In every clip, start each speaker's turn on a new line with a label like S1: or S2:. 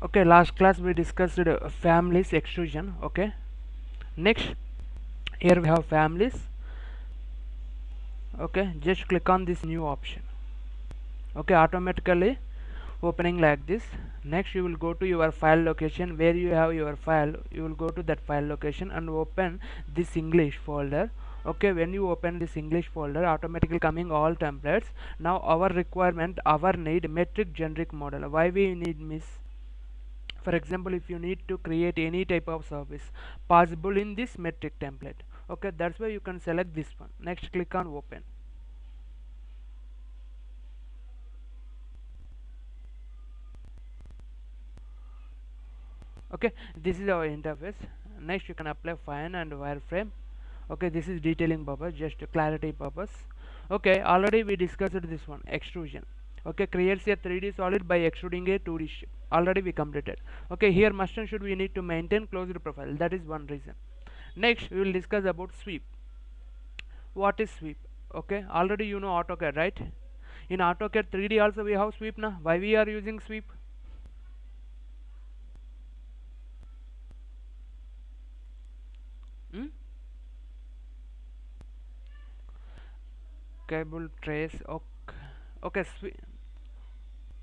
S1: Okay, last class we discussed families extrusion. Okay, next here we have families. Okay, just click on this new option. Okay, automatically opening like this. Next you will go to your file location where you have your file. You will go to that file location and open this English folder. Okay, when you open this English folder, automatically coming all templates. Now our requirement, our need metric generic model. Why we need miss? For example, if you need to create any type of service possible in this metric template. Okay, that's why you can select this one. Next click on open. Okay, this is our interface. Next you can apply fine and wireframe. Okay, this is detailing purpose, just clarity purpose. Okay, already we discussed this one, extrusion. Okay, creates a 3D solid by extruding a 2D shape. Already we completed. Okay, here must and should we need to maintain closed profile. That is one reason. Next we will discuss about sweep. What is sweep? Okay, already you know AutoCAD, right? In AutoCAD 3D also we have sweep now. Why we are using sweep? Hmm? Cable trace. Okay, okay, sweep.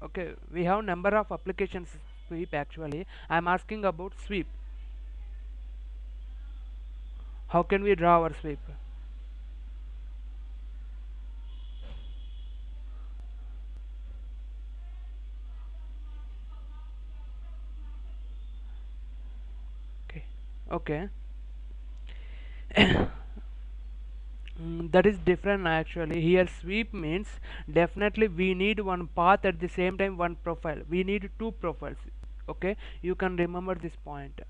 S1: Okay, we have number of applications sweep actually. I'm asking about sweep. How can we draw our sweep? Okay, okay. That is different actually. Here sweep means definitely we need one path at the same time one profile. We need two profiles. Okay, you can remember this point.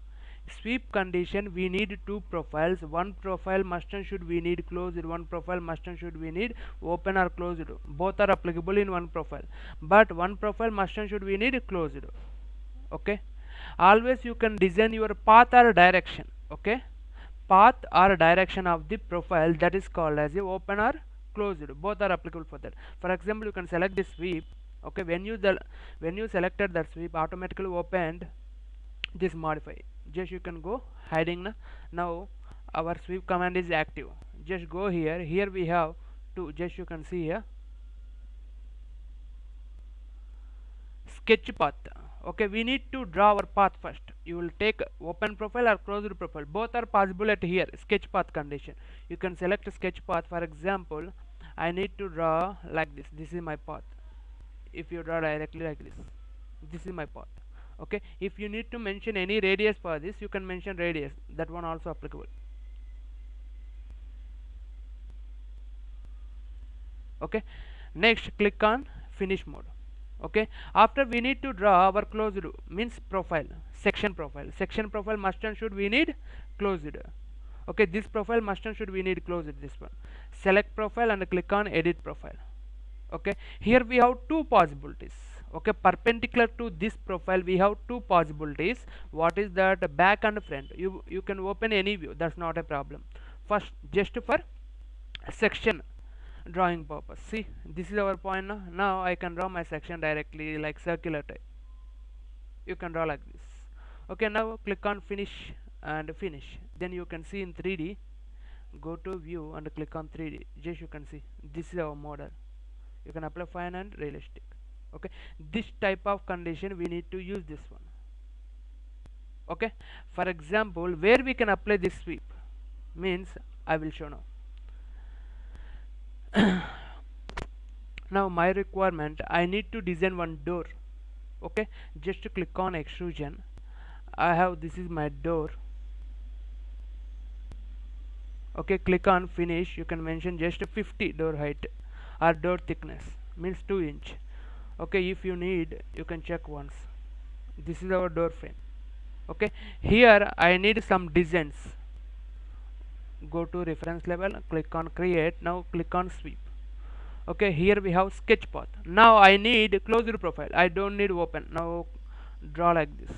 S1: Sweep condition we need two profiles. One profile must and should we need closed. One profile must and should we need open or closed. Both are applicable in one profile. But one profile must and should we need closed. Okay, always you can design your path or direction. Okay, path or direction of the profile, that is called as a open or closed. Both are applicable for that. For example, you can select this sweep. Okay, when you selected that sweep, automatically opened this modify. Just you can go hiding now. Our sweep command is active. Just go here. Here we have to, just you can see here, sketch path. Okay, we need to draw our path first. You will take open profile or closed profile, both are possible at here sketch path condition. You can select sketch path. For example, I need to draw like this is my path. If you draw directly like this is my path. Okay, if you need to mention any radius for this, you can mention radius, that one also applicable. Okay, next click on finish mode. Okay, after we need to draw our closed means profile, section profile must and should we need closed. Okay, this profile must and should we need closed. This one, select profile and click on edit profile. Okay, here we have two possibilities. Okay, perpendicular to this profile we have two possibilities. What is that? Back and front. You can open any view, that's not a problem. First, just for section drawing purpose, see, this is our point. Now I can draw my section directly like circular type. You can draw like this. Okay, now click on finish and finish. Then you can see in 3D. Go to view and click on 3D. Just you can see this is our model. You can apply fine and realistic. Okay, this type of condition we need to use this one. Okay, for example, where we can apply this sweep means I will show now. Now my requirement, I need to design one door. Okay, just to click on extrusion. I have, this is my door. Okay, click on finish. You can mention just 50 door height or door thickness means 2 inch. Okay, if you need you can check once. This is our door frame. Okay, here I need some designs. Go to reference level, click on create. Now click on sweep. Okay, here we have sketch path. Now I need closed profile, I don't need open. Now draw like this.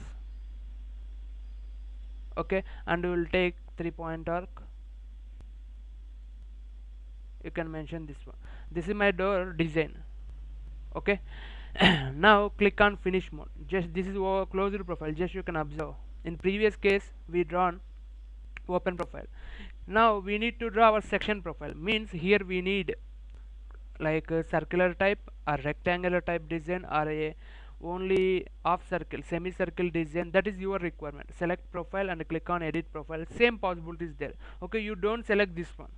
S1: Okay, and we will take 3-point arc. You can mention this one. This is my door design. Okay, Now click on finish mode. Just this is our closed profile. Just you can observe. In previous case we drawn open profile. Now we need to draw our section profile. Means here we need like a circular type, a rectangular type design, or a only half circle, semicircle design. That is your requirement. Select profile and click on edit profile. Same possibilities there. Okay, you don't select this one.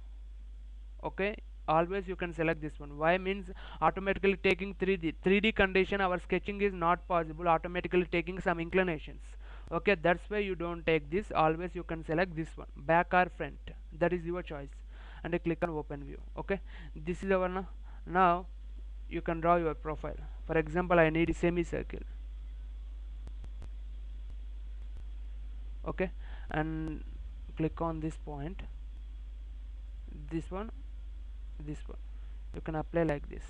S1: Okay, always you can select this one. Why? Means automatically taking 3D condition, our sketching is not possible, automatically taking some inclinations. Okay, that's why you don't take this. Always you can select this one, back or front, that is your choice, and click on open view. Okay, this is our now you can draw your profile. For example, I need a semicircle. Okay, and click on this point, this one, this one, you can apply like this.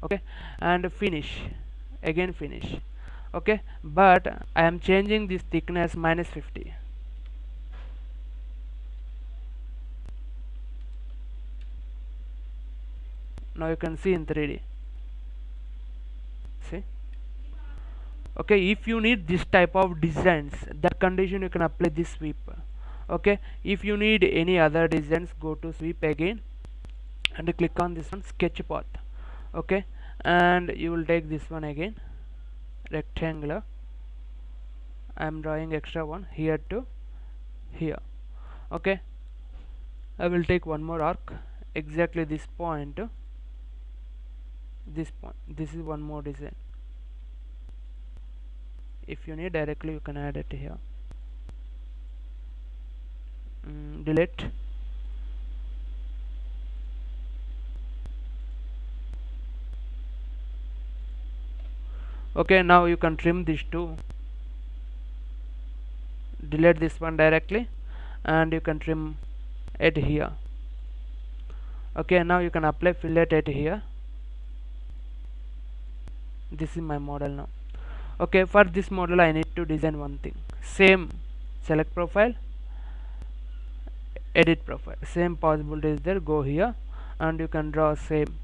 S1: Okay, and finish, again finish. Okay, but I am changing this thickness -50. Now you can see in 3D. See? Okay, if you need this type of designs, that condition you can apply this sweep. Okay, if you need any other designs, go to sweep again and click on this one, sketch path. Okay, and you will take this one again, rectangular. I am drawing extra one here to here. Okay, I will take one more arc, exactly this point to this point. This is one more design. If you need directly you can add it here. Delete. Okay, now you can trim these two. Delete this one directly and you can trim it here. Okay, now you can apply fillet it here. This is my model now. Okay, for this model I need to design one thing. Same, select profile, edit profile, same possibility is there. Go here and you can draw same.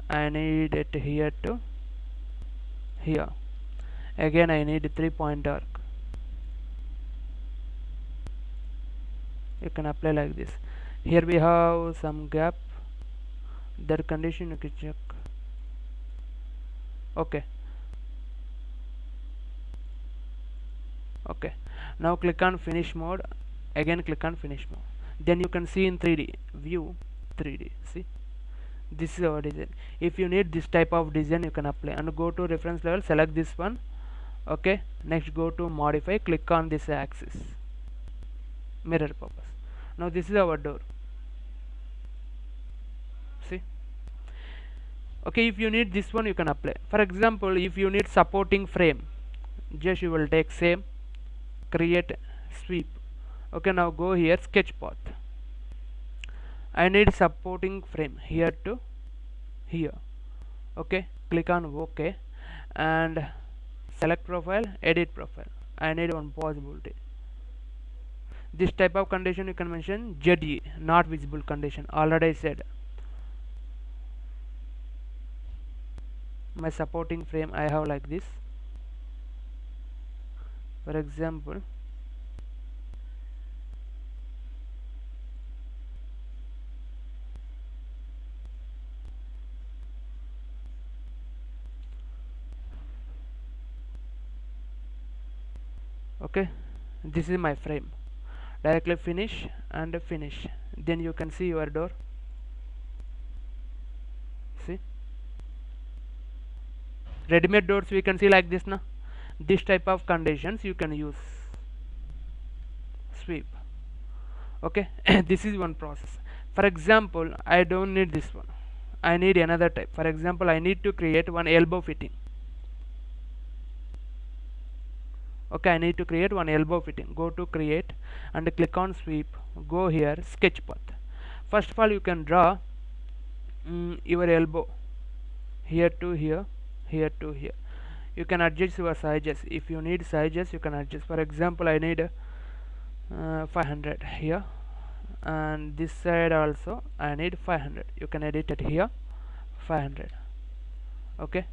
S1: I need it here to here. Again I need a 3-point arc. You can apply like this. Here we have some gap, that condition you can check. Okay, okay, now click on finish mode, again click on finish mode. Then you can see in 3D view, 3D. See, this is our design. If you need this type of design you can apply and go to reference level, select this one. Okay, next go to modify, click on this axis, mirror purpose. Now this is our door. See, okay, if you need this one you can apply. For example, if you need supporting frame, just you will take same, create, sweep. Okay, now go here, sketch path. I need supporting frame here to here. Okay, click on OK and select profile, edit profile. I need one possibility. This type of condition you can mention ZE, not visible condition. Already I said. My supporting frame I have like this. For example, okay, this is my frame. Directly finish and finish. Then you can see your door. See, ready-made doors we can see like this now. This type of conditions you can use. Sweep. Okay, this is one process. For example, I don't need this one, I need another type. For example, I need to create one elbow fitting. Okay, I need to create one elbow fitting. Go to create and click on sweep. Go here, sketch path. First of all you can draw your elbow here to here, here to here. You can adjust your sizes. If you need sizes you can adjust. For example, I need 500 here, and this side also I need 500. You can edit it here, 500. Okay,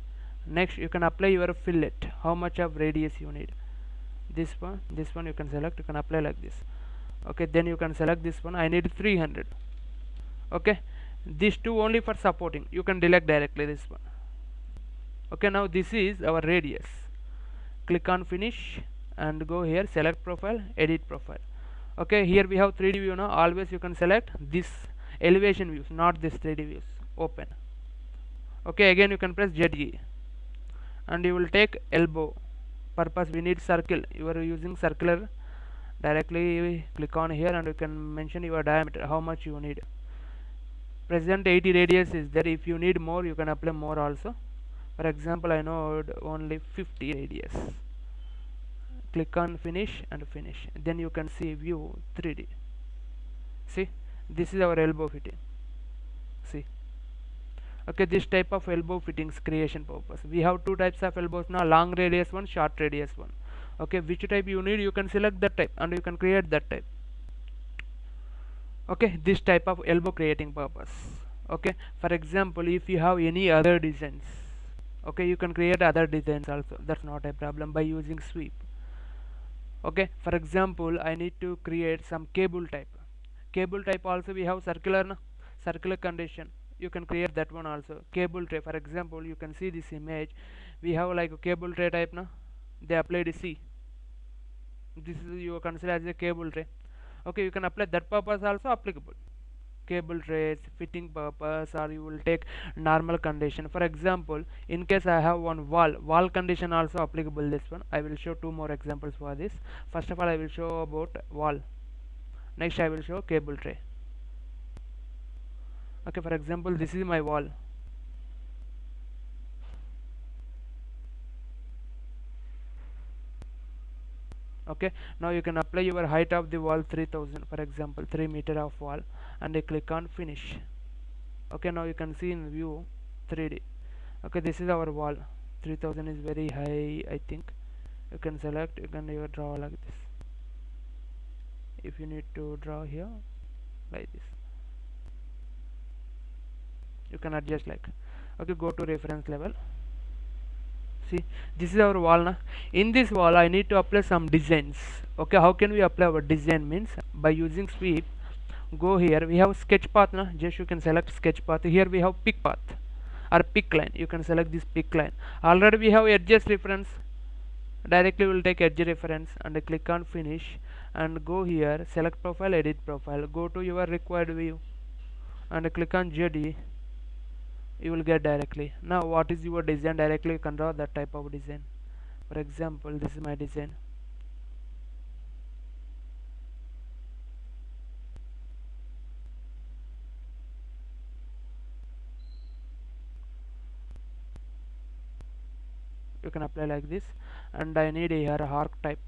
S1: Next you can apply your fillet, how much of radius you need. This one you can select, you can apply like this. Okay, then you can select this one, I need 300. Okay, these two only for supporting, you can delete directly this one. Okay, now this is our radius. Click on finish and go here, select profile, edit profile. Okay, here we have 3D view. Now always you can select this elevation views, not this 3D views. Open. Okay, again you can press ZE and you will take elbow. Purpose we need circle, you are using circular. Directly click on here and you can mention your diameter, how much you need. Present 80 radius is there, if you need more you can apply more also. For example, I know only 50 radius. Click on finish and finish, then you can see view 3D. See, this is our elbow fitting. See, okay, this type of elbow fittings creation purpose. We have two types of elbows now, long radius one, short radius one. Okay, which type you need, you can select that type and you can create that type. Okay, this type of elbow creating purpose. Okay, for example, if you have any other designs, okay, you can create other designs also, that's not a problem, by using sweep. Okay, for example, I need to create some cable type. Cable type also we have circular circular condition, you can create that one also. Cable tray, for example, you can see this image, we have like a cable tray type they applied C. This is you consider as a cable tray. Okay, you can apply that purpose also applicable. Cable trays, fitting purpose, or you will take normal condition. For example, in case I have one wall condition also applicable this one. I will show two more examples for this. First of all, I will show about wall. Next I will show cable tray. Okay, for example, this is my wall. Okay, now you can apply your height of the wall 3000, for example 3 meter of wall, and I click on finish. Okay, now you can see in view 3D. Okay, this is our wall. 3000 is very high, I think. You can select, you can even draw like this. If you need to draw here like this, you can adjust like. Okay, go to reference level. See, this is our wall now. In this wall I need to apply some designs. Okay, how can we apply our design means by using sweep. Go here, we have sketch path now, just you can select sketch path. Here we have pick path or pick line, you can select this pick line. Already we have edges reference, directly will take edge reference and click on finish and go here, select profile, edit profile, go to your required view and click on ZD. You will get directly. Now what is your design, directly you can draw that type of design. For example, this is my design. You can apply like this, and I need here a arc type.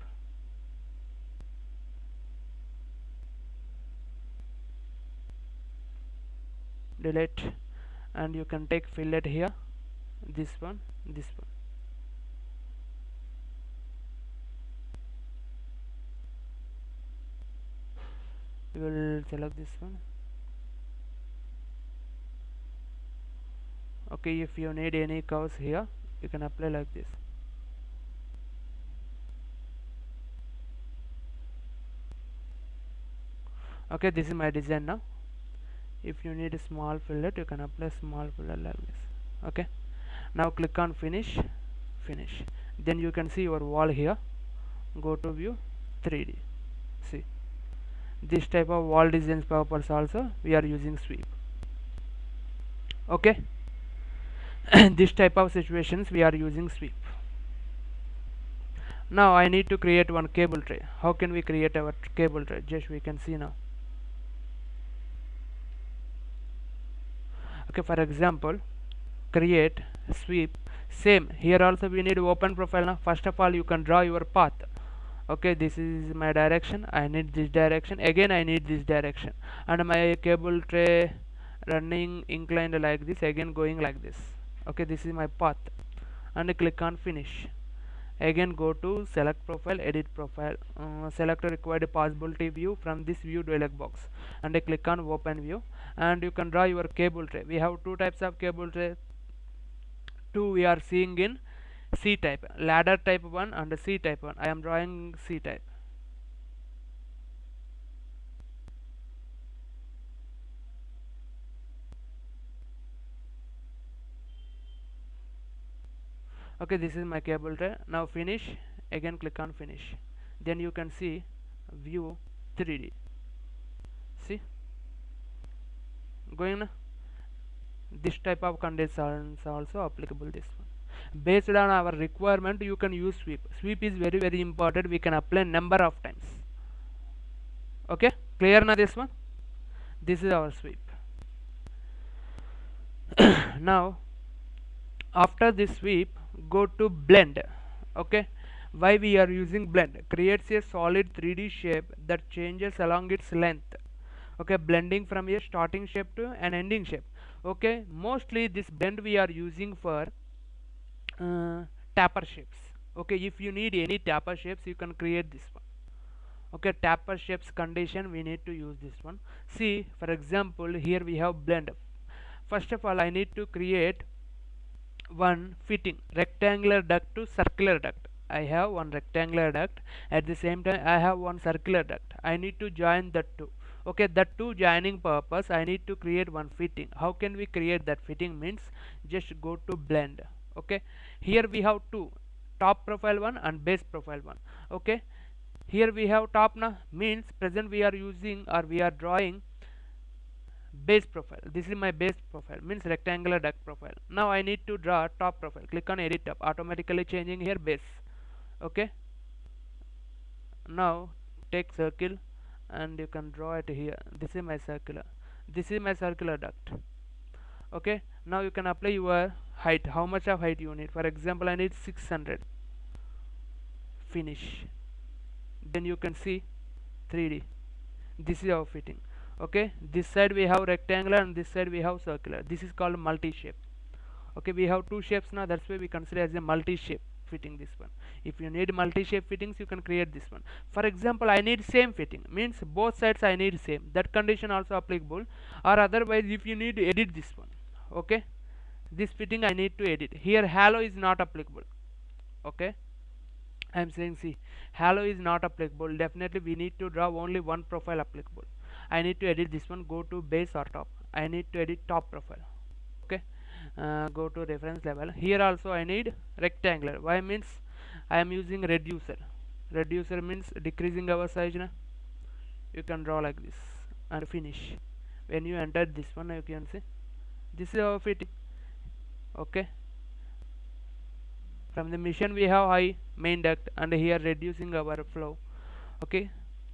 S1: Delete, and you can take fillet here, this one, this one. You will select this one. Okay, if you need any curves here, you can apply like this. Okay, this is my design now. If you need a small fillet, you can apply small fillet like this. Okay, now click on finish, finish, then you can see your wall here. Go to view 3D. See, this type of wall designs purpose also we are using sweep. Okay, this type of situations we are using sweep. Now I need to create one cable tray. How can we create our cable tray? Just we can see now. Okay, for example, create sweep. Same here also we need open profile now. First of all, you can draw your path. Okay, this is my direction, I need this direction, again I need this direction, and my cable tray running inclined like this, again going like this. Okay, this is my path, and click on finish. Again go to select profile, edit profile, select a required possibility view from this view dialog box, and click on open view, and you can draw your cable tray. We have two types of cable tray, two we are seeing in C type, ladder type 1 and C type 1. I am drawing C type. Okay, this is my cable tray. Now finish, again click on finish, then you can see view 3D. See, going now. This type of conditions also applicable. This one based on our requirement you can use sweep. Sweep is very important. We can apply number of times. Okay, clear now this one? This is our sweep. Now after this sweep, go to blend. Okay, why we are using blend? Creates a solid 3D shape that changes along its length. Okay, blending from a starting shape to an ending shape. Okay, mostly this blend we are using for taper shapes. Okay, if you need any taper shapes you can create this one. Okay, taper shapes condition we need to use this one. See, for example, here we have blend. First of all, I need to create one fitting rectangular duct to circular duct. I have one rectangular duct, at the same time I have one circular duct. I need to join the two. Okay, that two joining purpose I need to create one fitting. How can we create that fitting? Means just go to blend. Okay, here we have two, top profile one and base profile one. Okay, here we have top now, means present we are using or we are drawing base profile. This is my base profile, means rectangular duct profile. Now I need to draw top profile. Click on edit top, automatically changing here base. Okay, now take circle and you can draw it here. This is my circular, this is my circular duct. Okay, now you can apply your height. How much of height you need? For example, I need 600. Finish, then you can see 3D. This is our fitting. Okay, this side we have rectangular and this side we have circular. This is called multi shape. Okay, we have two shapes now, that's why we consider as a multi shape fitting this one. If you need multi shape fittings you can create this one. For example, I need same fitting, means both sides I need same, that condition also applicable. Or otherwise if you need to edit this one, okay, this fitting I need to edit. Here halo is not applicable. Okay, I am saying, see, halo is not applicable. Definitely we need to draw only one profile applicable. I need to edit this one. Go to base or top. I need to edit top profile. Okay, go to reference level. Here also I need rectangular. Why? Means I am using reducer. Reducer means decreasing our size na? You can draw like this and finish. When you enter this one you can see this is our fitting. Okay, from the mission we have high main duct and here reducing our flow. Okay,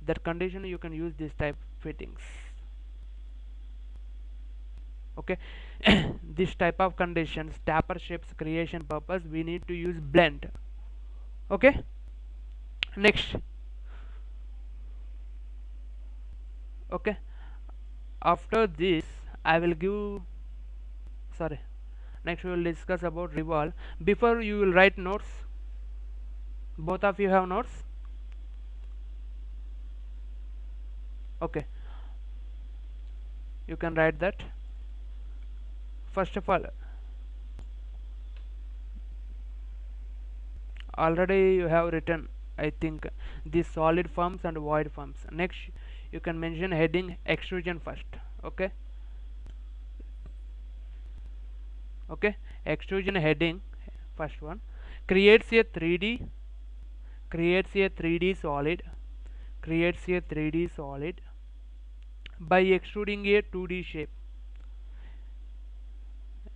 S1: that condition you can use this type fittings. Okay, this type of conditions, taper shapes creation purpose, we need to use blend. Okay, next. Okay, after this I will give, sorry, next we will discuss about revolve. Before you will write notes. Both of you have notes? Okay, you can write that. First of all, already you have written, I think, these solid forms and void forms. Next you can mention heading extrusion first. Okay, okay, extrusion heading first one creates a 3D, creates a 3D solid, creates a 3D solid by extruding a 2D shape.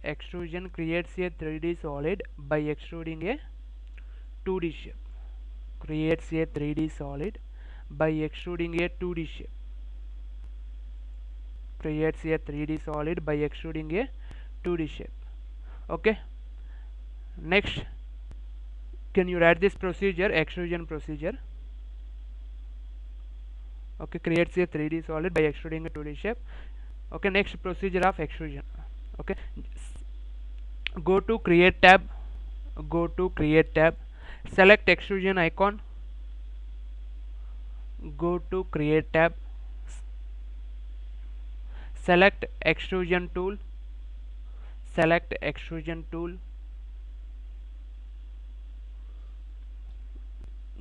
S1: Extrusion creates a 3D solid by extruding a 2D shape. Creates a 3D solid by extruding a 2D shape. Creates a 3D solid by extruding a 2D shape. Okay, next, can you write this procedure, extrusion procedure? Okay, creates a 3D solid by extruding a 2D shape. Okay, next procedure of extrusion. Okay, go to create tab, go to create tab, select extrusion icon, go to create tab, select extrusion tool, select extrusion tool,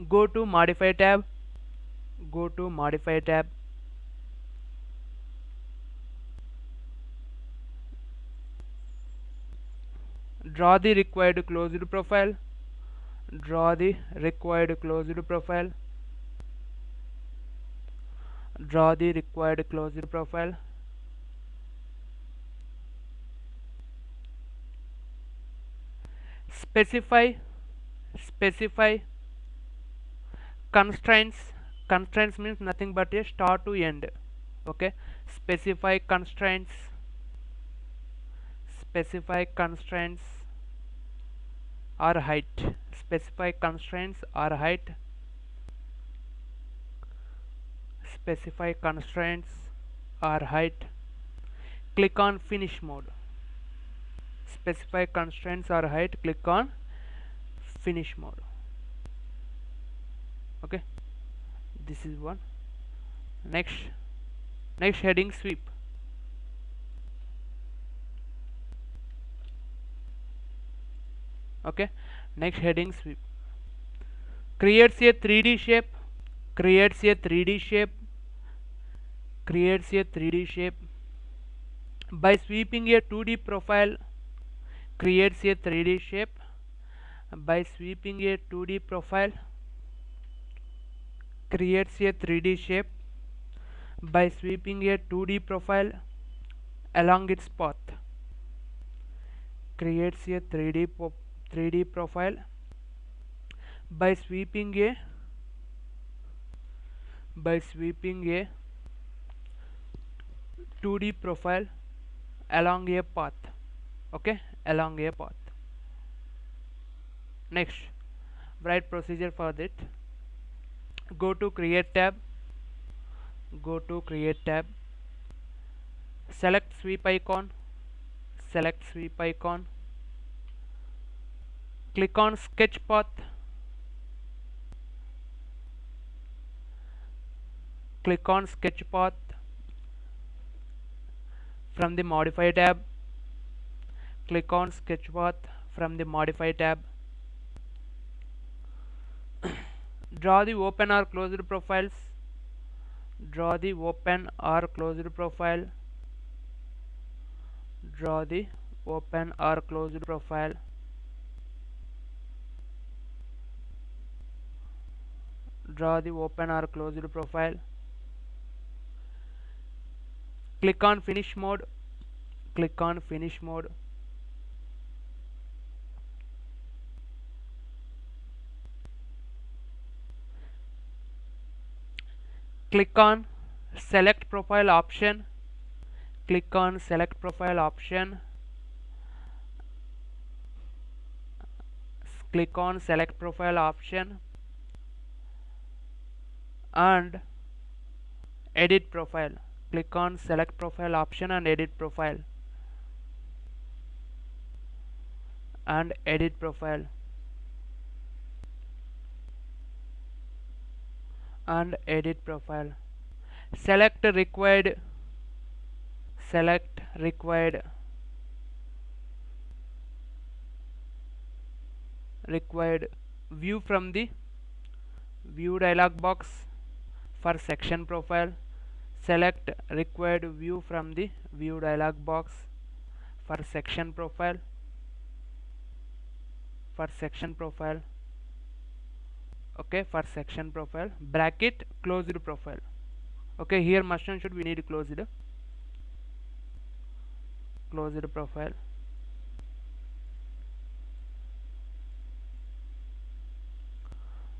S1: go to modify tab, go to modify tab, draw the required closed profile, draw the required closed profile, draw the required closed profile, specify constraints. Constraints means nothing but a start to end. Okay, specify constraints, specify constraints or height, specify constraints or height, specify constraints or height, click on finish mode, specify constraints or height, click on finish mode. Okay, this is one. Next heading sweep. Okay, next heading sweep creates a 3D shape, creates a 3D shape, creates a 3D shape by sweeping a 2D profile, creates a 3D shape by sweeping a 2D profile, creates a 3D shape by sweeping a 2D profile along its path, creates a 3D profile by sweeping a 2D profile along a path. Okay, along a path. Next, write procedure for that. Go to create tab, go to create tab, select sweep icon, select sweep icon, click on sketch path, click on sketch path from the modify tab, click on sketch path from the modify tab, draw the open or closed profiles, draw the open or closed profile, draw the open or closed profile, draw the open or closed profile, click on finish mode, click on finish mode, click on select profile option, click on select profile option, click on select profile option and edit profile, click on select profile option and edit profile, and edit profile, and edit profile, select required view from the view dialog box for section profile, select required view from the view dialog box for section profile, okay, for section profile, bracket closed profile. Okay, here must and should we need closed profile.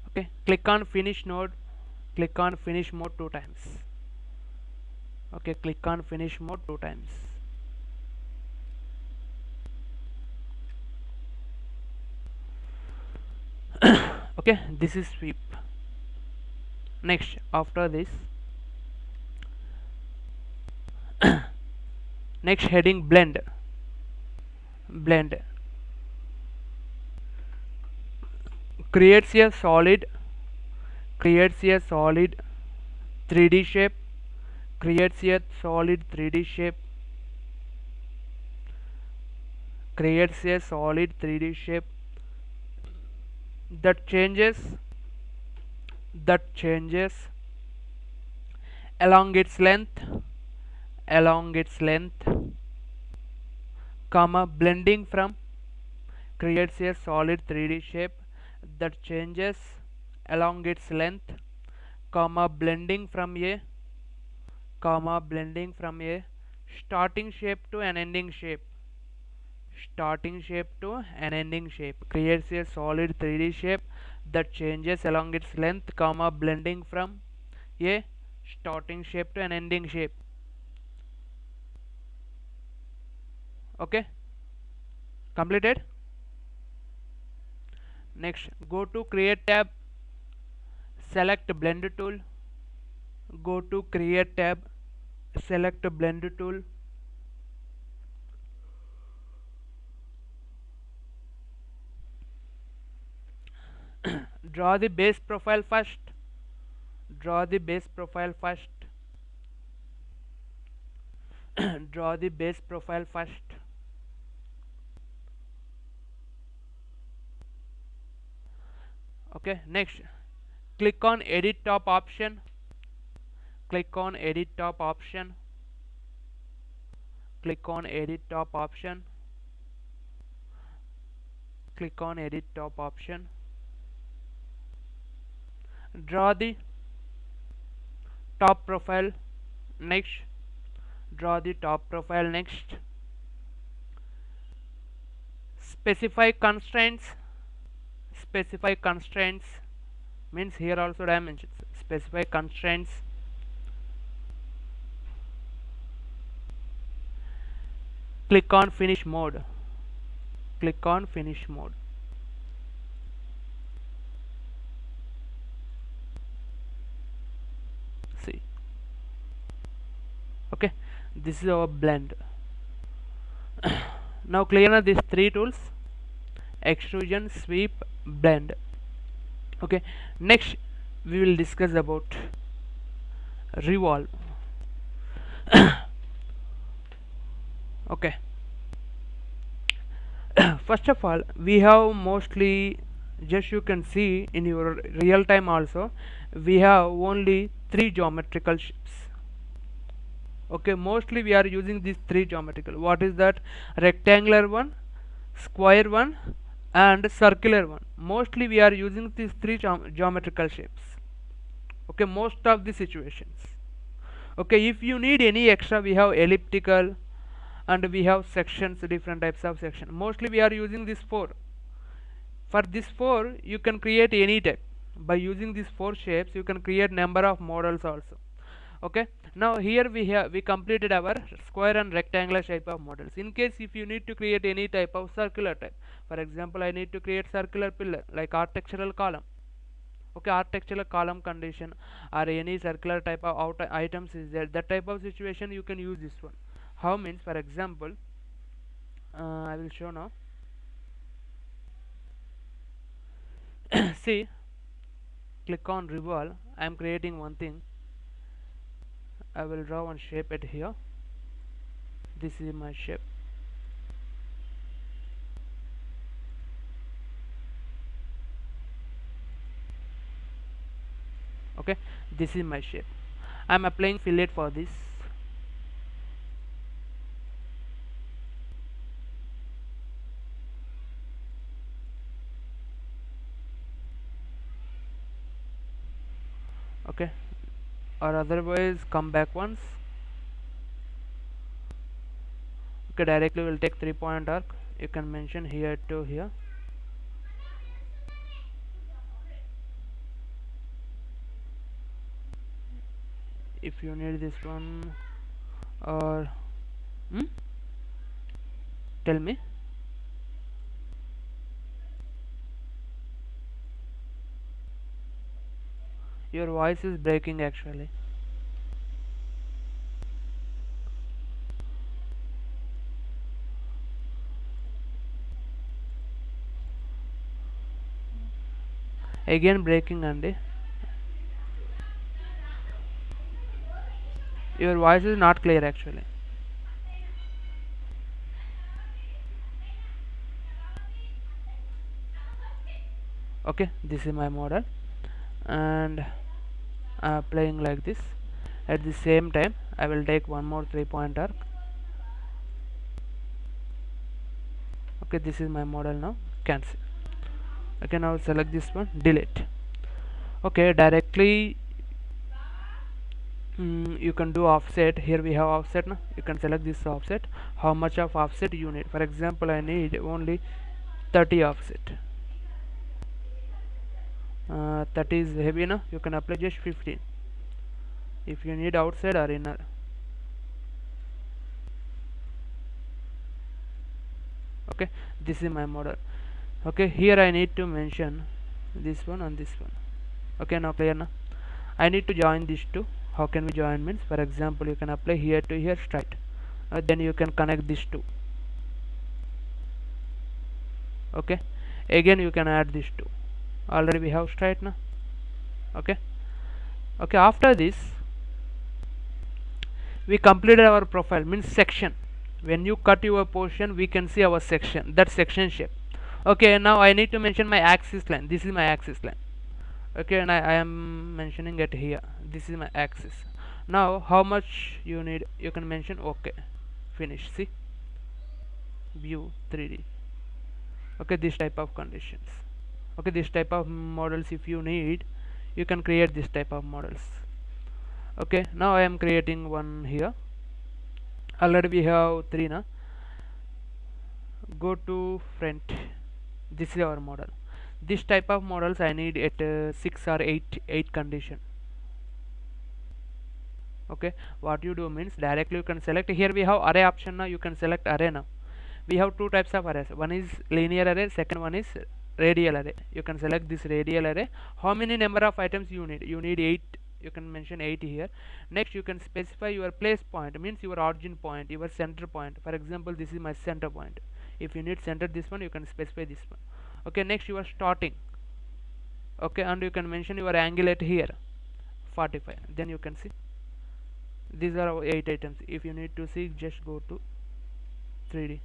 S1: Okay, click on finish node, click on finish mode 2 times. Okay, click on finish mode 2 times. Okay, this is sweep. Next, after this, next heading blend creates a solid 3D shape, creates a solid 3D shape, creates a solid 3D shape that changes that changes along its length, along its length, comma, blending from, creates a solid 3D shape that changes along its length, comma, blending from a, comma, blending from a starting shape to an ending shape, starting shape to an ending shape, creates a solid 3D shape that changes along its length, comma, blending from a starting shape to an ending shape. Okay, completed. Next, go to create tab, select blend tool, go to create tab, select blend tool, draw the base profile first, draw the base profile first, draw the base profile first. Okay, next, click on edit top option, click on edit top option, click on edit top option, click on edit top option, draw the top profile next, draw the top profile next, specify constraints, specify constraints means here also dimensions, specify constraints, click on finish mode, click on finish mode. See, okay, this is our blend. Now clear these three tools: extrusion, sweep, blend. Okay, next we will discuss about revolve. Okay, first of all, we have mostly, just you can see in your real time also, we have only three geometrical shapes. Okay, mostly we are using these three geometrical. What is that? Rectangular one, square one, and circular one. Mostly we are using these three geometrical shapes. Okay, most of the situations. Okay, if you need any extra, we have elliptical and we have sections, different types of section. Mostly we are using these four. For this four you can create any type. By using these four shapes you can create number of models also. Okay, now here we completed our square and rectangular shape of models. In case if you need to create any type of circular type, for example, I need to create circular pillar like architectural column. Okay, architectural column condition or any circular type of items is there, that type of situation you can use this one. How means, for example, I will show now. See, click on revolve. I am creating one thing. I will draw one shape at here. This is my shape. Okay, this is my shape. I am applying fillet for this. Okay, or otherwise come back once. Okay, directly will take 3-point arc. You can mention here to here. If you need this one, or tell me. Your voice is breaking actually. Again breaking, Andy. Your voice is not clear actually. Okay, this is my model. and playing like this. At the same time I will take one more 3-point arc. Okay, this is my model now. Cancel. Okay, now select this one, delete. Okay, directly you can do offset. Here we have offset now. You can select this offset, how much of offset you need. For example, I need only 30 offset. 30 is heavy now, you can apply just 15 if you need outside or inner. Okay, this is my model. Okay, here I need to mention this one and this one. Okay, now clear now. I need to join these two. How can we join? Means, for example, you can apply here to here straight, then you can connect these two. Okay, again you can add these two. Already we have straight now. Okay, okay, after this we completed our profile, means section. When you cut your portion, we can see our section, that section shape. Okay, now I need to mention my axis line. This is my axis line. Okay, and I am mentioning it here. This is my axis. Now how much you need, you can mention. Okay, finish. See, view 3D. Okay, this type of conditions. Okay, this type of models, if you need, you can create this type of models. Okay, now I am creating one here. Already we have 3 now. Go to front. This is our model. This type of models I need at 6 or 8 condition. Okay, what you do means, directly you can select. Here we have array option now. You can select array now. We have two types of arrays. One is linear array, second one is radial array. You can select this radial array. How many number of items you need? You need 8. You can mention 8 here. Next you can specify your place point, means your origin point, your center point. For example, this is my center point. If you need center this one, you can specify this one. Okay, next you are starting. Okay, and you can mention your angle at here 45. Then you can see these are our 8 items. If you need to see, just go to 3D.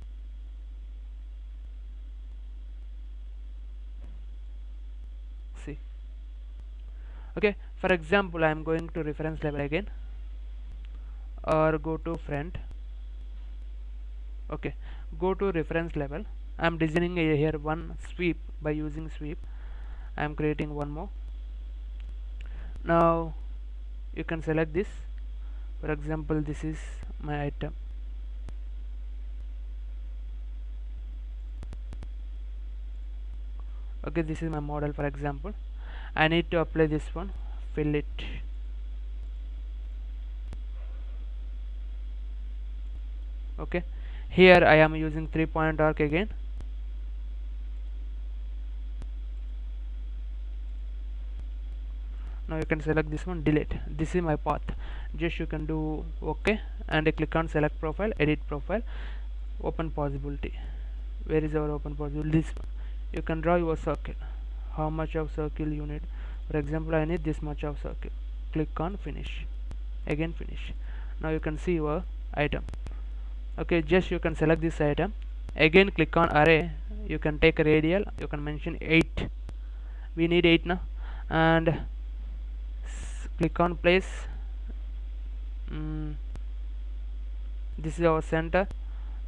S1: See. Okay, for example, I am going to reference level again, or go to front. Okay, go to reference level. I am designing here one sweep by using sweep. I am creating one more. Now you can select this. For example, this is my item. Okay, this is my model. For example, I need to apply this one, fill it. Okay, here I am using 3-point arc again. Now you can select this one, delete. This is my path. Just you can do okay and click on select profile, edit profile, open possibility. Where is our open possibility? This one. You can draw your circle. How much of circle you need? For example, I need this much of circle. Click on finish. Again finish. Now you can see your item. Okay, just you can select this item. Again click on array. You can take a radial. You can mention 8. We need 8 now. And click on place. This is our center.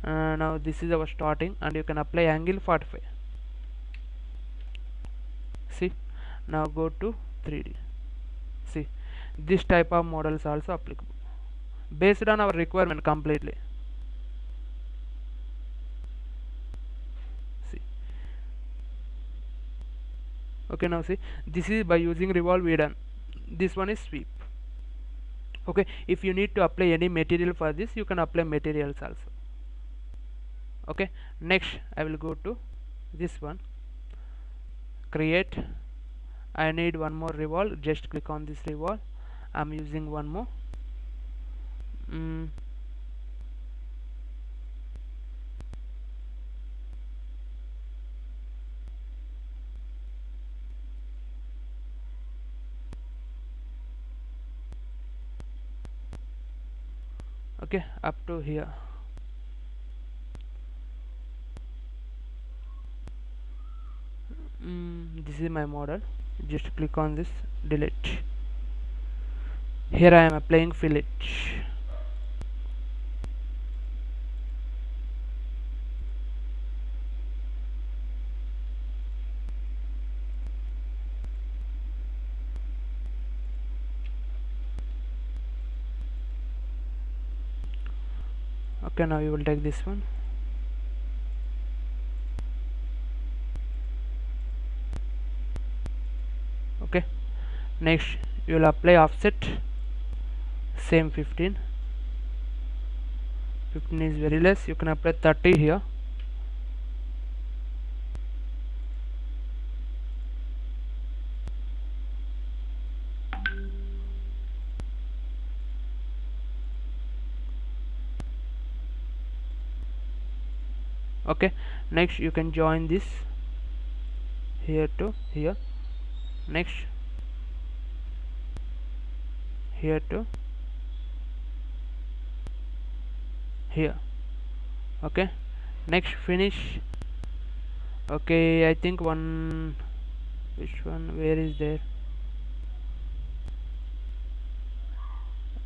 S1: Now this is our starting, and you can apply angle 45. See, now go to 3D. See, this type of models also applicable based on our requirement completely. See, okay, now see, this is by using revolve we done. This one is sweep. Okay, if you need to apply any material for this, you can apply materials also. Okay, next I will go to this one, create. I need one more revolve. Just click on this revolve. I'm using one more. Okay, up to here. This is my model. just click on this, delete. Here I am applying fillet. Okay, now you will take this one. Okay, next you will apply offset, same 15. 15 is very less, you can apply 30 here. Okay, next you can join this here to here, next here to here. Okay, next finish. Okay, I think one, which one, where is there,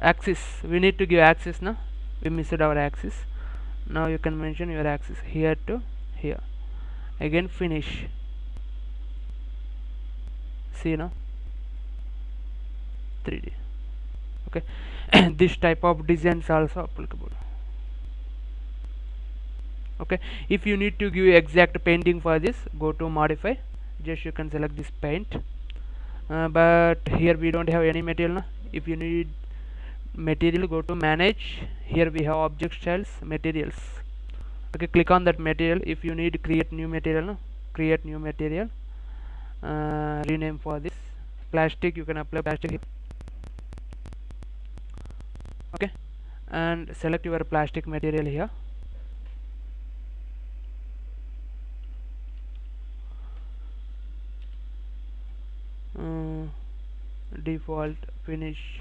S1: axis, we need to give axis. Now we missed our axis. Now you can mention your axis here to here. Again finish. See now, 3D. Okay, this type of designs also applicable. Okay, if you need to give exact painting for this, go to modify, just you can select this paint. But here we don't have any material now. If you need material, go to manage, here we have object styles, materials. Okay, click on that material. If you need create new material now, create new material, rename for this plastic, you can apply plastic here. Okay, and select your plastic material here. Default finish.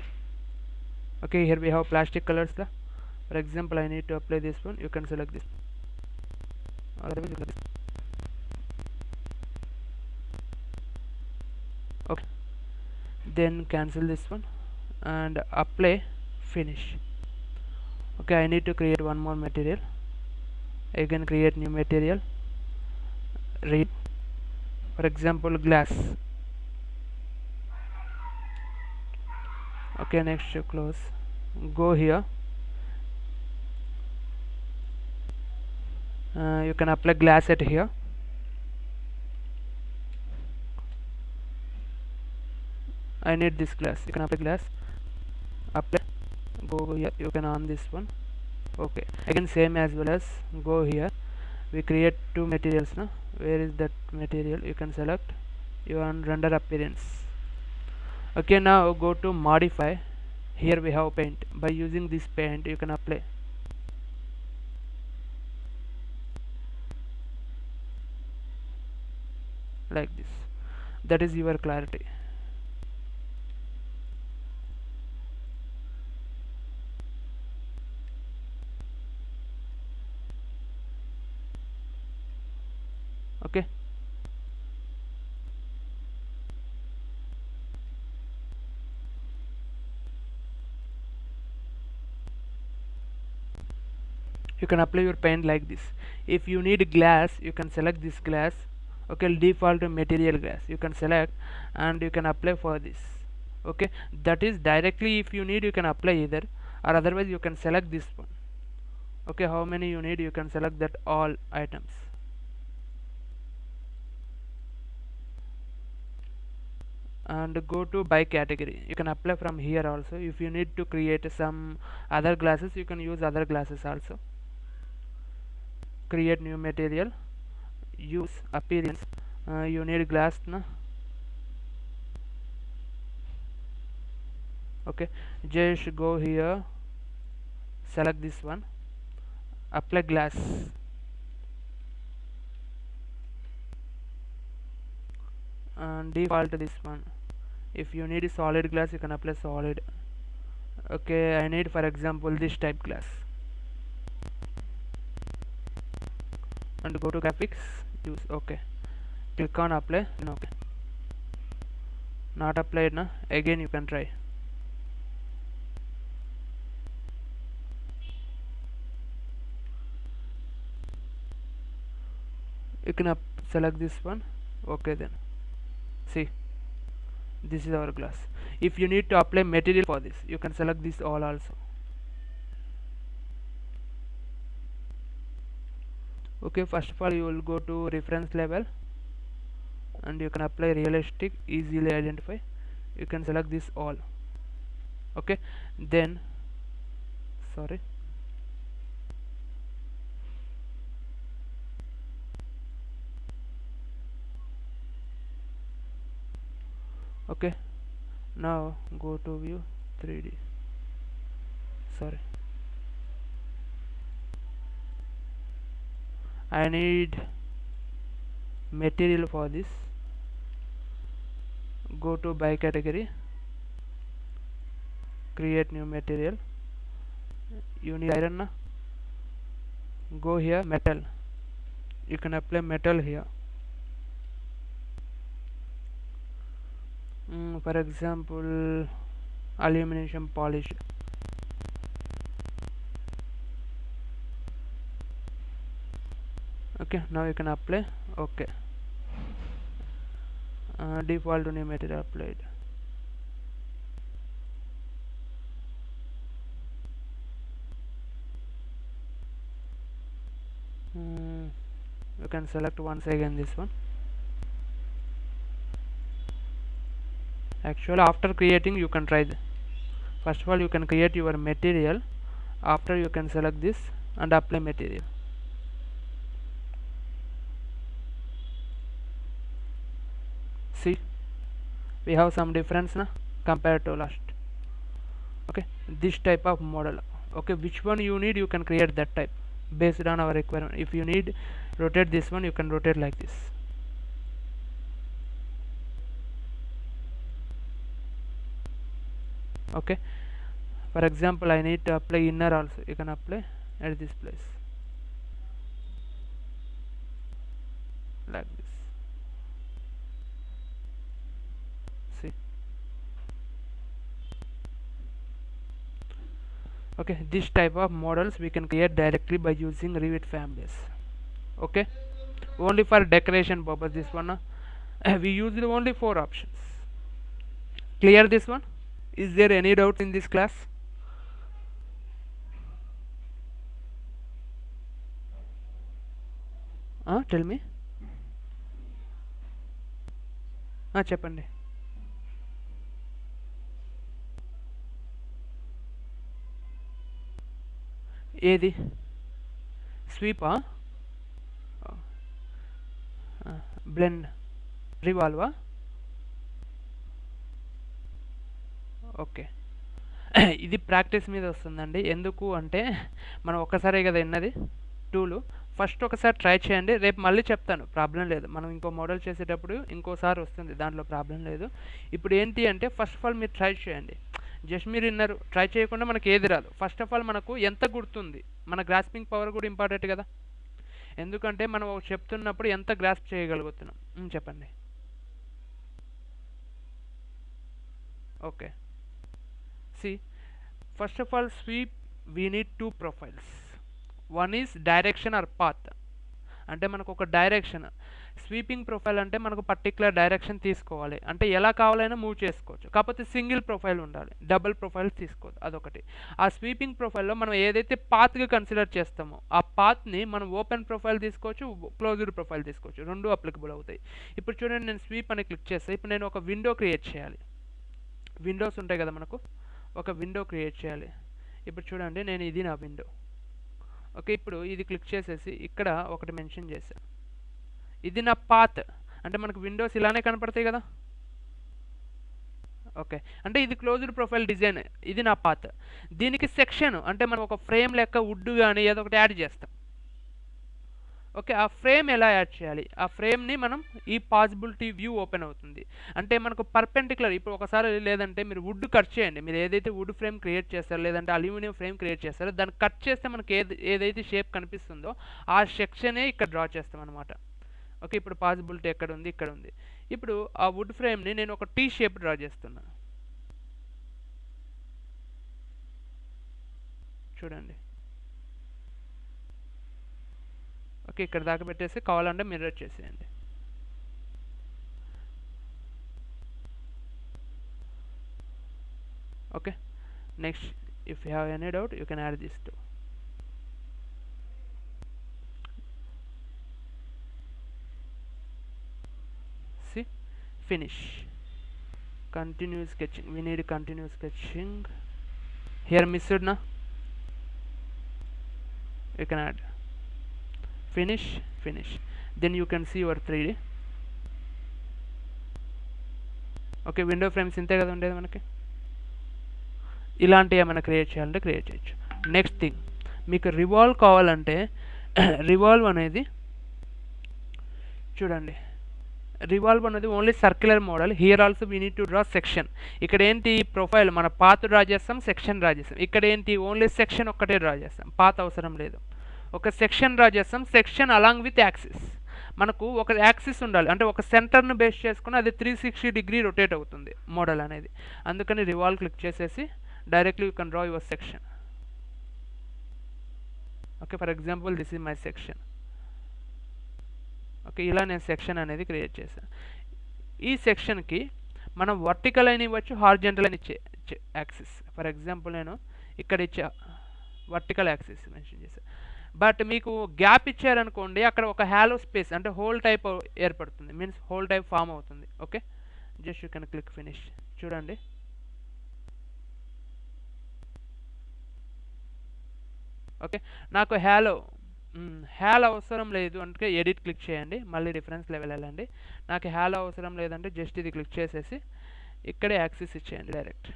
S1: Okay, here we have plastic colors. For example, I need to apply this one, you can select this, otherwise you can this. Okay, then cancel this one and apply finish. Okay, I need to create one more material. Again create new material, read, for example glass. Okay, next you close, go here, you can apply glass at here. I need this glass, you can apply glass, apply, go here, you can on this one. Okay, again same as well as go here, we create two materials now. Where is that material, you can select, you want render appearance. Okay, now go to modify, here we have paint. By using this paint you can apply. Like this, that is your clarity. Okay, you can apply your paint like this. If you need glass, you can select this glass. Okay, default material glass you can select and you can apply for this. Okay, that is directly, if you need you can apply either, or otherwise you can select this one. Okay, how many you need, you can select that all items. And go to by category, you can apply from here also. If you need to create some other glasses, you can use other glasses also. Create new material, use appearance, you need glass na. Okay, just go here, select this one, apply glass, and default this one. If you need solid glass, you can apply solid. Okay, I need for example this type glass, and go to graphics, use, okay, click on apply, and okay. not applied na, again you can try. You can select this one. Okay, then see, this is our glass. If you need to apply material for this, you can select this all also. Okay, first of all you will go to reference level and you can apply realistic, easily identify. You can select this all. Okay, then sorry, okay, now go to view 3D. Sorry, I need material for this. Go to by category, create new material. You need iron na? Go here, metal. You can apply metal here. For example, aluminum polish. Okay, now you can apply. Okay, default new material applied. You can select once again this one. Actually, after creating, you can try first of all you can create your material. After you can select this and apply material. See, we have some difference na compared to last. Okay, this type of model. Okay, which one you need, you can create that type based on our requirement. If you need rotate this one, you can rotate like this. Okay, for example, I need to apply inner also. You can apply at this place like this. See, okay, this type of models we can create directly by using Revit families. Okay, only for decoration purpose this one we used only 4 options. Clear this one? Is there any doubt in this class? Tell me. చెప్పండి. ఏది స్వీపా, blend, రివాల్వా? Okay, ఇది practice మీద వస్తుందండి. ఎందుకు అంటే మనం ఒక్కసారే కదా విన్నది టూలు. ఫస్ట్ ఒకసారి ట్రై చేయండి, రేపు మళ్ళీ చెప్తాను, ప్రాబ్లం లేదు. మనం ఇంకో మోడల్ చేసేటప్పుడు ఇంకోసారి వస్తుంది, దాంట్లో ప్రాబ్లం లేదు. ఇప్పుడు ఏంటి అంటే ఫస్ట్ ఆఫ్ ఆల్ మీరు ట్రై చేయండి. జస్ట్ మీరు విన్నారు, ట్రై చేయకుండా మనకి ఏది రాదు. ఫస్ట్ ఆఫ్ ఆల్ మనకు ఎంత గుర్తుంది, మన గ్రాస్పింగ్ పవర్ కూడా ఇంపార్టెంట్ కదా. ఎందుకంటే మనం చెప్తున్నప్పుడు ఎంత గ్రాస్ప్ చేయగలుగుతున్నాం. చెప్పండి. Okay, see, first of all sweep we need 2 profiles. One is direction or path, అంటే మనకు ఒక డైరెక్షన్. స్వీపింగ్ ప్రొఫైల్ అంటే మనకు పర్టికులర్ డైరెక్షన్ తీసుకోవాలి, అంటే ఎలా కావాలైనా మూవ్ చేసుకోవచ్చు. కాకపోతే సింగిల్ ప్రొఫైల్ ఉండాలి, డబుల్ ప్రొఫైల్ తీసుకోవద్దు, అదొకటి. ఆ స్వీపింగ్ ప్రొఫైల్లో మనం ఏదైతే పాత్గా కన్సిడర్ చేస్తామో ఆ పాత్ని మనం ఓపెన్ ప్రొఫైల్ తీసుకోవచ్చు, క్లోజ్డ్ ప్రొఫైల్ తీసుకోవచ్చు, రెండు అప్లికబుల్ అవుతాయి. ఇప్పుడు చూడండి, నేను స్వీప్ అని క్లిక్ చేస్తే ఇప్పుడు నేను ఒక విండో క్రియేట్ చేయాలి. విండోస్ ఉంటాయి కదా మనకు, ఒక విండో క్రియేట్ చేయాలి. ఇప్పుడు చూడండి, నేను ఇది నా విండో. ఓకే, ఇప్పుడు ఇది క్లిక్ చేసేసి ఇక్కడ ఒకటి మెన్షన్ చేశాను, ఇది నా పాత్. అంటే మనకు విండోస్ ఇలానే కనపడతాయి కదా. ఓకే, అంటే ఇది క్లోజ్డ్ ప్రొఫైల్ డిజైన్, ఇది నా పాత్. దీనికి సెక్షన్ అంటే మనం ఒక ఫ్రేమ్ లెక్క వుడ్ కానీ ఏదో ఒకటి యాడ్ చేస్తాం. ఓకే, ఆ ఫ్రేమ్ ఎలా యాడ్ చేయాలి? ఆ ఫ్రేమ్ని మనం ఈ పాసిబిలిటీ వ్యూ ఓపెన్ అవుతుంది. అంటే మనకు పర్పెండిక్యులర్, ఇప్పుడు ఒకసారి లేదంటే మీరు వుడ్ కట్ చేయండి. మీరు ఏదైతే వుడ్ ఫ్రేమ్ క్రియేట్ చేస్తారో లేదంటే అల్యూమినియం ఫ్రేమ్ క్రియేట్ చేస్తారో దాన్ని కట్ చేస్తే మనకి ఏదైతే షేప్ కనిపిస్తుందో ఆ సెక్షనే ఇక్కడ డ్రా చేస్తాం అనమాట. ఓకే, ఇప్పుడు పాసిబిలిటీ ఎక్కడ ఉంది? ఇక్కడ ఉంది. ఇప్పుడు ఆ వుడ్ ఫ్రేమ్ని నేను ఒక టీ షేప్ డ్రా చేస్తున్నా. చూడండి. ఓకే, ఇక్కడ దాకా పెట్టేసి కావాలంటే మిర్రర్ చేసేయండి. Okay, next if you have any doubt you can add this too. See, finish. Continue sketching, we need continue sketching. Here missed na, you can add finish, finish, then you can see your 3D. Okay, window frames ఇంతే కదా ఉండేది మనకి. ఇలాంటివి ఏమైనా create చేయాలంటే create చేయొచ్చు. Next thing, మీకు revolve కావాలంటే రివాల్వ్ అనేది చూడండి, రివాల్వ్ అనేది only circular model. Here also we need to draw section. ఇక్కడ ఏంటి, ప్రొఫైల్ మన పాత్ డ్రా చేస్తాం, సెక్షన్ డ్రా చేస్తాం. ఇక్కడ ఏంటి, ఓన్లీ సెక్షన్ ఒక్కటే డ్రా చేస్తాం, పాత్ అవసరం లేదు. ఒక సెక్షన్ డ్రా చేస్తాం, సెక్షన్ అలాంగ్ విత్ యాక్సిస్. మనకు ఒక యాక్సిస్ ఉండాలి, అంటే ఒక సెంటర్ను బేస్ చేసుకుని అది 360 డిగ్రీ రొటేట్ అవుతుంది మోడల్ అనేది. అందుకని రివాల్వ్ క్లిక్ చేసేసి directly you can draw your section. Okay, for example this is my section. Okay, ఇలా నేను సెక్షన్ అనేది క్రియేట్ చేశాను. ఈ సెక్షన్కి మనం వర్టికల్ అని ఇవ్వచ్చు, హార్జెంటల్ అని ఇచ్చే యాక్సిస్. ఫర్ ఎగ్జాంపుల్ నేను ఇక్కడ ఇచ్చే వర్టికల్ యాక్సిస్ మెన్షన్ చేశాను. బట్ మీకు గ్యాప్ ఇచ్చారనుకోండి, అక్కడ ఒక హ్యాలో స్పేస్ అంటే హోల్ టైప్ ఏర్పడుతుంది, మీన్స్ హోల్ టైప్ ఫామ్ అవుతుంది. Okay, just you can click finish. చూడండి, ఓకే, నాకు హ్యాలో అవసరం లేదు అంటే ఎడిట్ క్లిక్ చేయండి, మళ్ళీ రిఫరెన్స్ లెవెల్ వెళ్ళండి. నాకు హ్యాలో అవసరం లేదంటే జస్ట్ ఇది క్లిక్ చేసేసి ఇక్కడే యాక్సిస్ ఇచ్చేయండి డైరెక్ట్.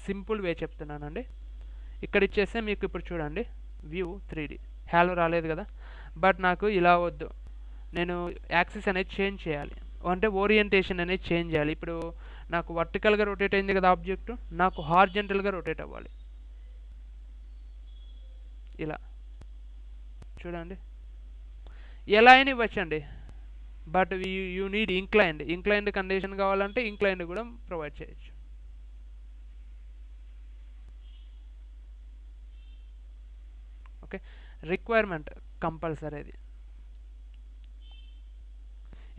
S1: సింపుల్ వే చెప్తున్నానండి. ఇక్కడ ఇచ్చేస్తే మీకు ఇప్పుడు చూడండి వ్యూ 3D. హ్యాలో రాలేదు కదా, బట్ నాకు ఇలా వద్దు, నేను యాక్సిస్ అనేది చేంజ్ చేయాలి, అంటే ఓరియంటేషన్ అనేది చేంజ్ చేయాలి. ఇప్పుడు నాకు వర్టికల్గా రొటేట్ అయింది కదా ఆబ్జెక్ట్, నాకు హార్జెంటల్గా రొటేట్ అవ్వాలి. ఇలా చూడండి, ఎలా అయినా ఇవ్వచ్చండి, but you need inclined condition కావాలంటే ఇంక్లైన్డ్ కూడా ప్రొవైడ్ చేయొచ్చు. ఓకే, రిక్వైర్మెంట్ కంపల్సరీది.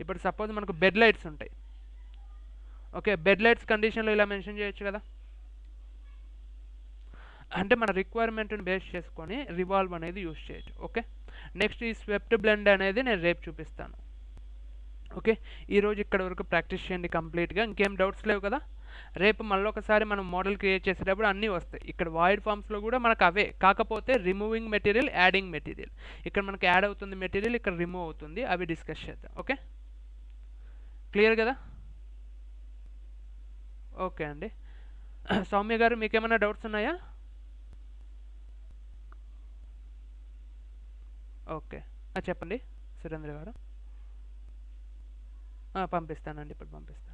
S1: ఇప్పుడు సపోజ్ మనకు బెడ్ లైట్స్ ఉంటాయి. ఓకే, బెడ్ లైట్స్ కండిషన్లో ఇలా మెన్షన్ చేయొచ్చు కదా, అంటే మన రిక్వైర్మెంట్ని బేస్ చేసుకొని రివాల్వ్ అనేది యూజ్ చేయొచ్చు. ఓకే, నెక్స్ట్ ఈ స్వెప్ట్ బ్లెండ్ అనేది నేను రేపు చూపిస్తాను. ఓకే, ఈరోజు ఇక్కడ వరకు ప్రాక్టీస్ చేయండి కంప్లీట్గా. ఇంకేం డౌట్స్ లేవు కదా. రేపు మళ్ళీ ఒకసారి మనం మోడల్ క్రియేట్ చేసేటప్పుడు అన్నీ వస్తాయి. ఇక్కడ వాయిడ్ ఫామ్స్లో కూడా మనకు అవే, కాకపోతే రిమూవింగ్ మెటీరియల్, యాడింగ్ మెటీరియల్. ఇక్కడ మనకి యాడ్ అవుతుంది మెటీరియల్, ఇక్కడ రిమూవ్ అవుతుంది, అవి డిస్కస్ చేద్దాం. ఓకే, క్లియర్ కదా. ఓకే అండి, సౌమ్య గారు మీకు ఏమైనా డౌట్స్ ఉన్నాయా? ఓకే, చెప్పండి సురేంద్ర గారు. పంపిస్తానండి, ఇప్పుడు పంపిస్తాను.